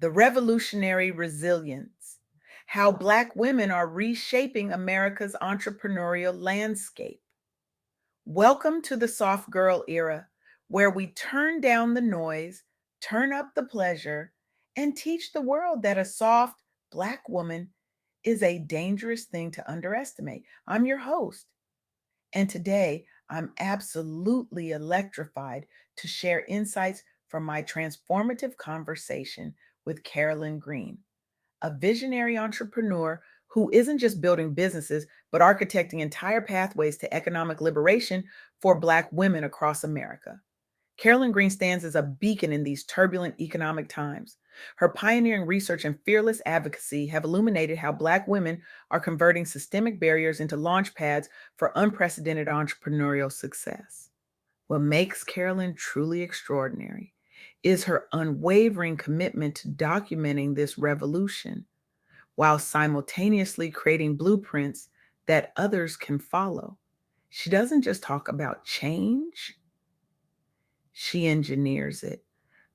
The revolutionary resilience, how Black women are reshaping America's entrepreneurial landscape. Welcome to the soft girl era, where we turn down the noise, turn up the pleasure, and teach the world that a soft Black woman is a dangerous thing to underestimate. I'm your host, and today I'm absolutely electrified to share insights from my transformative conversation with Carolyn Greene, a visionary entrepreneur who isn't just building businesses, but architecting entire pathways to economic liberation for Black women across America. Carolyn Greene stands as a beacon in these turbulent economic times. Her pioneering research and fearless advocacy have illuminated how Black women are converting systemic barriers into launch pads for unprecedented entrepreneurial success. What makes Carolyn truly extraordinary is her unwavering commitment to documenting this revolution while simultaneously creating blueprints that others can follow. She doesn't just talk about change, she engineers it,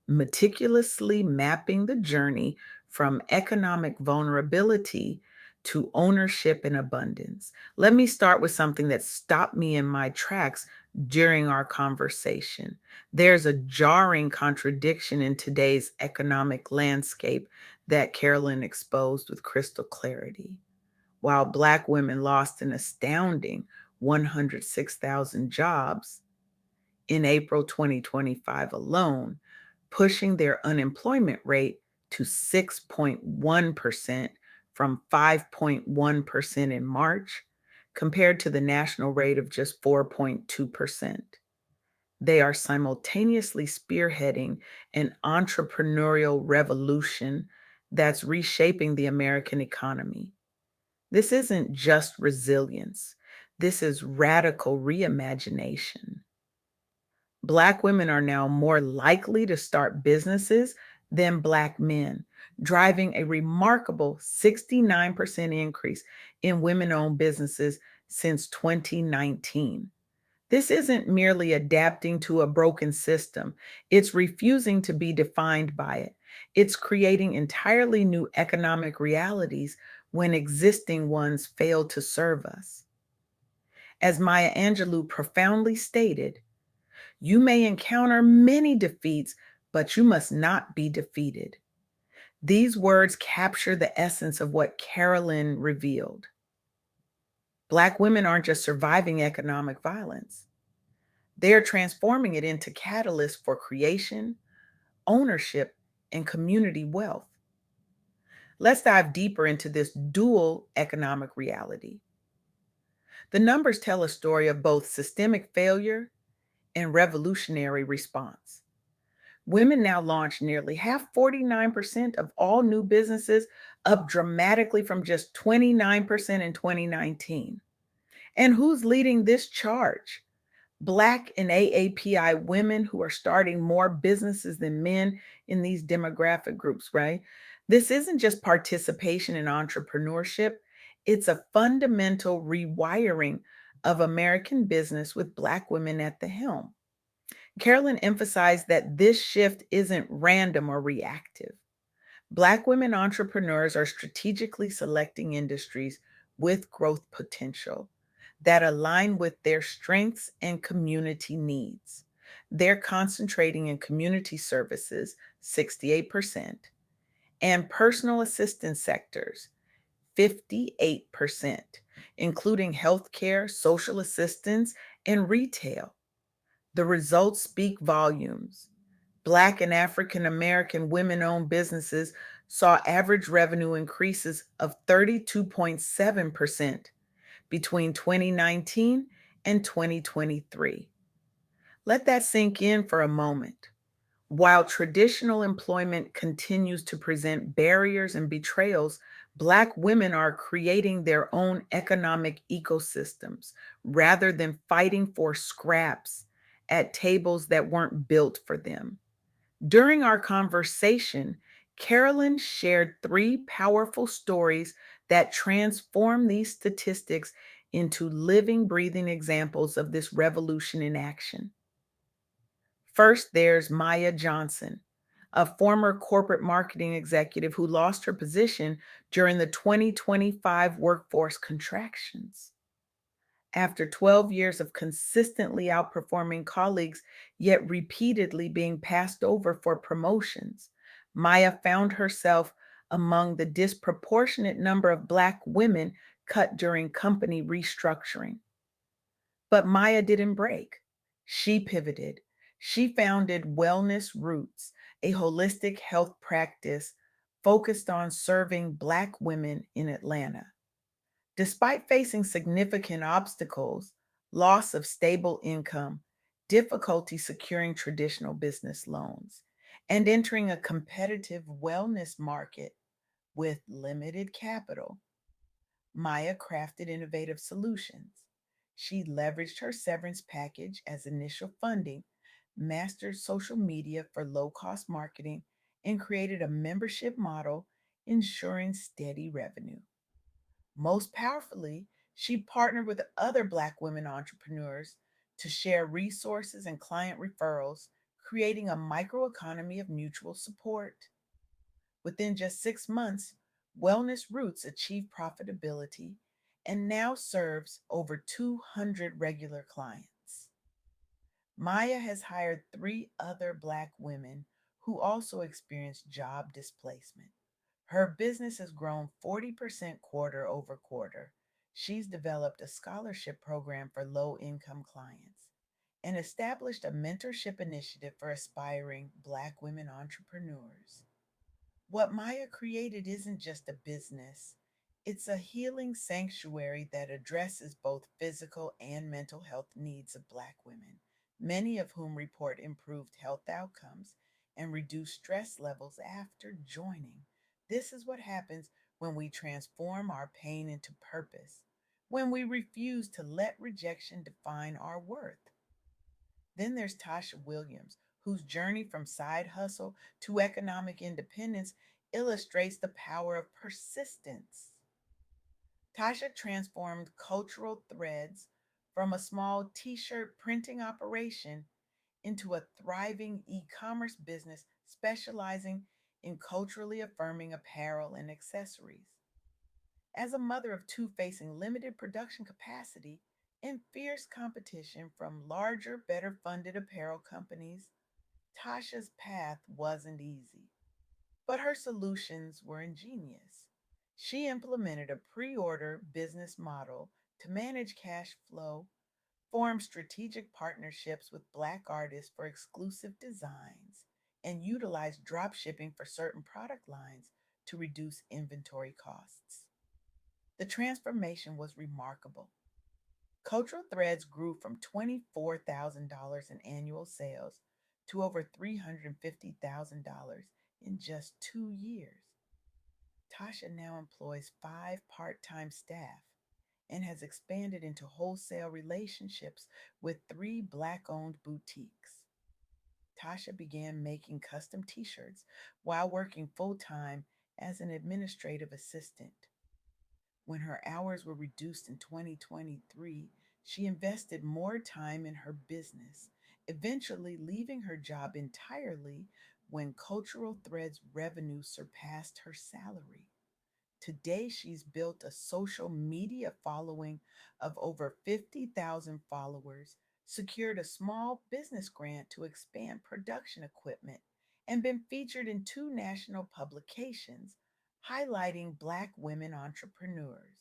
meticulously mapping the journey from economic vulnerability to ownership and abundance. Let me start with something that stopped me in my tracks during our conversation. There's a jarring contradiction in today's economic landscape that Carolyn exposed with crystal clarity. While Black women lost an astounding 106,000 jobs, in April 2025 alone, pushing their unemployment rate to 6.1% from 5.1% in March, compared to the national rate of just 4.2%. They are simultaneously spearheading an entrepreneurial revolution that's reshaping the American economy. This isn't just resilience, this is radical reimagination. Black women are now more likely to start businesses than Black men, driving a remarkable 69% increase in women owned businesses since 2019. This isn't merely adapting to a broken system, it's refusing to be defined by it. It's creating entirely new economic realities when existing ones fail to serve us. As Maya Angelou profoundly stated, you may encounter many defeats, but you must not be defeated. These words capture the essence of what Carolyn revealed. Black women aren't just surviving economic violence, they're transforming it into catalysts for creation, ownership, and community wealth. Let's dive deeper into this dual economic reality. The numbers tell a story of both systemic failure and revolutionary response. Women now launch nearly half 49% of all new businesses, up dramatically from just 29% in 2019. And who's leading this charge? Black and AAPI women who are starting more businesses than men in these demographic groups, right? This isn't just participation in entrepreneurship, it's a fundamental rewiring of American business with Black women at the helm. Carolyn emphasized that this shift isn't random or reactive. Black women entrepreneurs are strategically selecting industries with growth potential that align with their strengths and community needs. They're concentrating in community services, 68%, and personal assistance sectors, 58%, including healthcare, social assistance, and retail. The results speak volumes. Black and African American women owned businesses saw average revenue increases of 32.7% between 2019 and 2023. Let that sink in for a moment. While traditional employment continues to present barriers and betrayals, Black women are creating their own economic ecosystems rather than fighting for scraps at tables that weren't built for them. During our conversation, Carolyn shared three powerful stories that transform these statistics into living, breathing examples of this revolution in action. First, there's Maya Johnson, a former corporate marketing executive who lost her position during the 2025 workforce contractions. After 12 years of consistently outperforming colleagues, yet repeatedly being passed over for promotions, Maya found herself among the disproportionate number of Black women cut during company restructuring. But Maya didn't break. She pivoted. She founded Wellness Roots, a holistic health practice focused on serving Black women in Atlanta. Despite facing significant obstacles, loss of stable income, difficulty securing traditional business loans, and entering a competitive wellness market with limited capital, Maya crafted innovative solutions. She leveraged her severance package as initial funding, mastered social media for low cost marketing, and created a membership model ensuring steady revenue. Most powerfully, she partnered with other Black women entrepreneurs to share resources and client referrals, creating a microeconomy of mutual support. Within just 6 months, Wellness Roots achieved profitability and now serves over 200 regular clients. Maya has hired 3 other Black women who also experienced job displacement. Her business has grown 40% quarter over quarter. She's developed a scholarship program for low income clients and established a mentorship initiative for aspiring Black women entrepreneurs. What Maya created isn't just a business, it's a healing sanctuary that addresses both physical and mental health needs of Black women, many of whom report improved health outcomes and reduced stress levels after joining. This is what happens when we transform our pain into purpose, when we refuse to let rejection define our worth. Then there's Tasha Williams, whose journey from side hustle to economic independence illustrates the power of persistence. Tasha transformed cultural threads from a small t shirt printing operation into a thriving e commerce business specializing in culturally affirming apparel and accessories. As a mother of two facing limited production capacity and fierce competition from larger, better funded apparel companies, Tasha's path wasn't easy, but her solutions were ingenious. She implemented a pre order business model to manage cash flow, formed strategic partnerships with Black artists for exclusive designs, and utilized drop shipping for certain product lines to reduce inventory costs. The transformation was remarkable. Cultural Threads grew from $24,000 in annual sales to over $350,000 in just 2 years. Tasha now employs 5 part time staff and has expanded into wholesale relationships with 3 Black owned boutiques. Tasha began making custom t shirts while working full time as an administrative assistant. When her hours were reduced in 2023, she invested more time in her business, eventually leaving her job entirely when Cultural Threads revenue surpassed her salary. Today, she's built a social media following of over 50,000 followers, secured a small business grant to expand production equipment, and been featured in 2 national publications highlighting Black women entrepreneurs.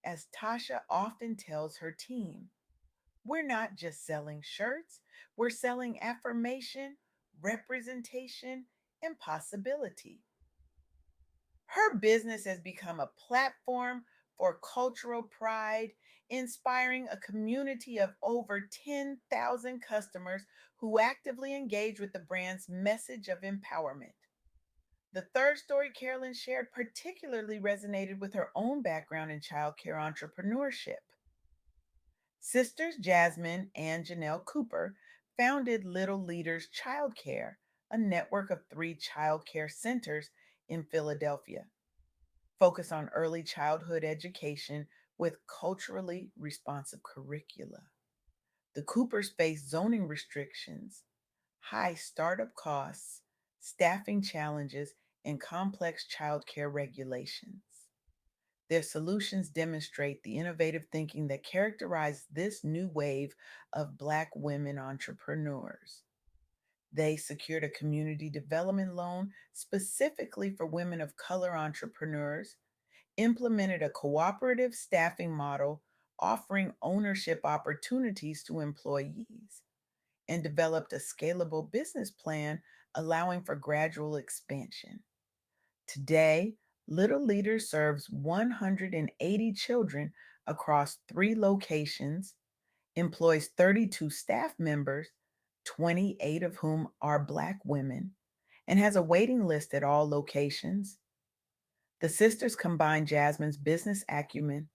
As Tasha often tells her team, we're not just selling shirts, we're selling affirmation, representation, and possibility. Her business has become a platform for cultural pride, inspiring a community of over 10,000 customers who actively engage with the brand's message of empowerment. The third story Carolyn shared particularly resonated with her own background in childcare entrepreneurship. Sisters Jasmine and Janelle Cooper founded Little Leaders Childcare, a network of 3 childcare centers in Philadelphia, focused on early childhood education with culturally responsive curricula. The Coopers faced zoning restrictions, high startup costs, staffing challenges, and complex childcare regulations. Their solutions demonstrate the innovative thinking that characterized this new wave of Black women entrepreneurs. They secured a community development loan specifically for women of color entrepreneurs, implemented a cooperative staffing model offering ownership opportunities to employees, and developed a scalable business plan allowing for gradual expansion. Today, Little Leader serves 180 children across 3 locations, employs 32 staff members, 28 of whom are Black women, and has a waiting list at all locations. The sisters combine Jasmine's business acumen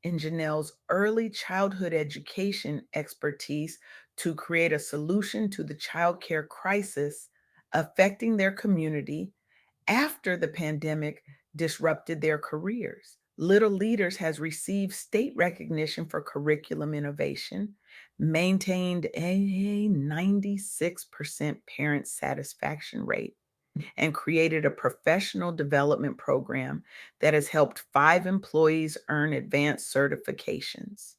and Janelle's early childhood education expertise to create a solution to the childcare crisis affecting their community after the pandemic disrupted their careers. Little Leaders has received state recognition for curriculum innovation, maintained a 96% parent satisfaction rate, and created a professional development program that has helped 5 employees earn advanced certifications.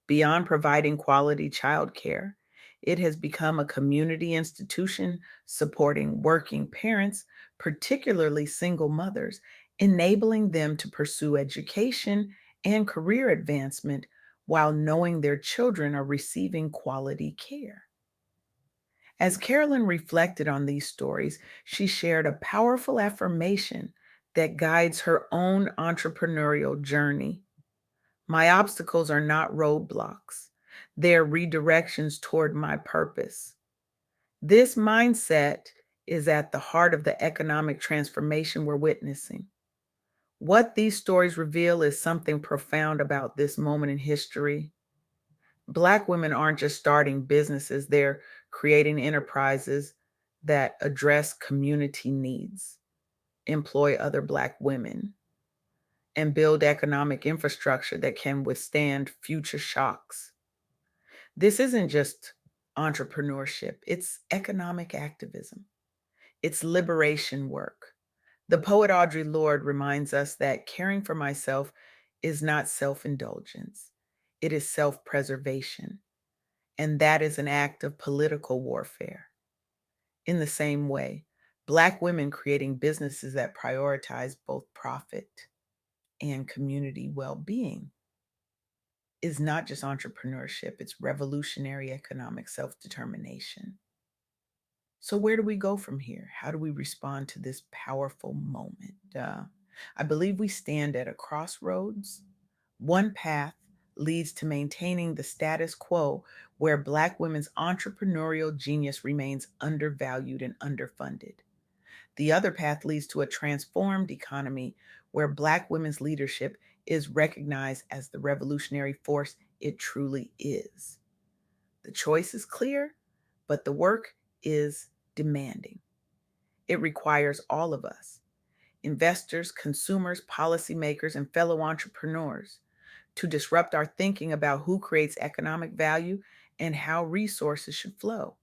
Beyond providing quality childcare, it has become a community institution supporting working parents, particularly single mothers, enabling them to pursue education and career advancement while knowing their children are receiving quality care. As Carolyn reflected on these stories, she shared a powerful affirmation that guides her own entrepreneurial journey. My obstacles are not roadblocks, they're redirections toward my purpose. This mindset is at the heart of the economic transformation we're witnessing. What these stories reveal is something profound about this moment in history. Black women aren't just starting businesses, they're creating enterprises that address community needs, employ other Black women, and build economic infrastructure that can withstand future shocks. This isn't just entrepreneurship, it's economic activism, it's liberation work. The poet Audre Lorde reminds us that caring for myself is not self indulgence, it is self preservation. And that is an act of political warfare. In the same way, Black women creating businesses that prioritize both profit and community well being is not just entrepreneurship, it's revolutionary economic self determination. So, where do we go from here? How do we respond to this powerful moment? I believe we stand at a crossroads. One path leads to maintaining the status quo where Black women's entrepreneurial genius remains undervalued and underfunded. The other path leads to a transformed economy where Black women's leadership is recognized as the revolutionary force it truly is. The choice is clear, but the work is demanding. It requires all of us, investors, consumers, policymakers, and fellow entrepreneurs, to disrupt our thinking about who creates economic value and how resources should flow.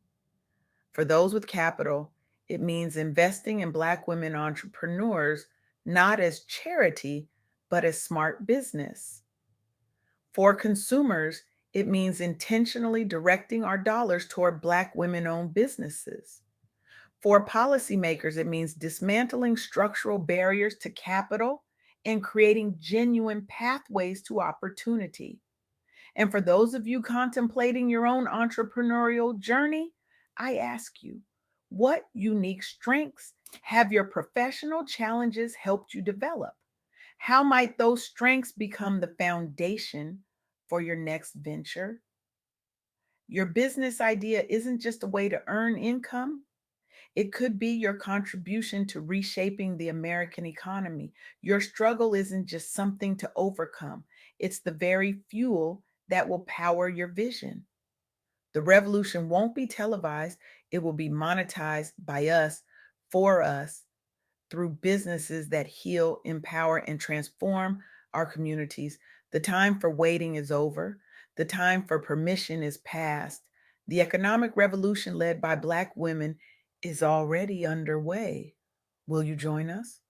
For those with capital, it means investing in Black women entrepreneurs not as charity, but as smart business. For consumers, it means intentionally directing our dollars toward Black women owned businesses. For policymakers, it means dismantling structural barriers to capital and creating genuine pathways to opportunity. And for those of you contemplating your own entrepreneurial journey, I ask you, what unique strengths have your professional challenges helped you develop? How might those strengths become the foundation for your next venture? Your business idea isn't just a way to earn income. It could be your contribution to reshaping the American economy. Your struggle isn't just something to overcome, it's the very fuel that will power your vision. The revolution won't be televised, it will be monetized by us, for us, through businesses that heal, empower, and transform our communities. The time for waiting is over. The time for permission is past. The economic revolution led by Black women is already underway. Will you join us?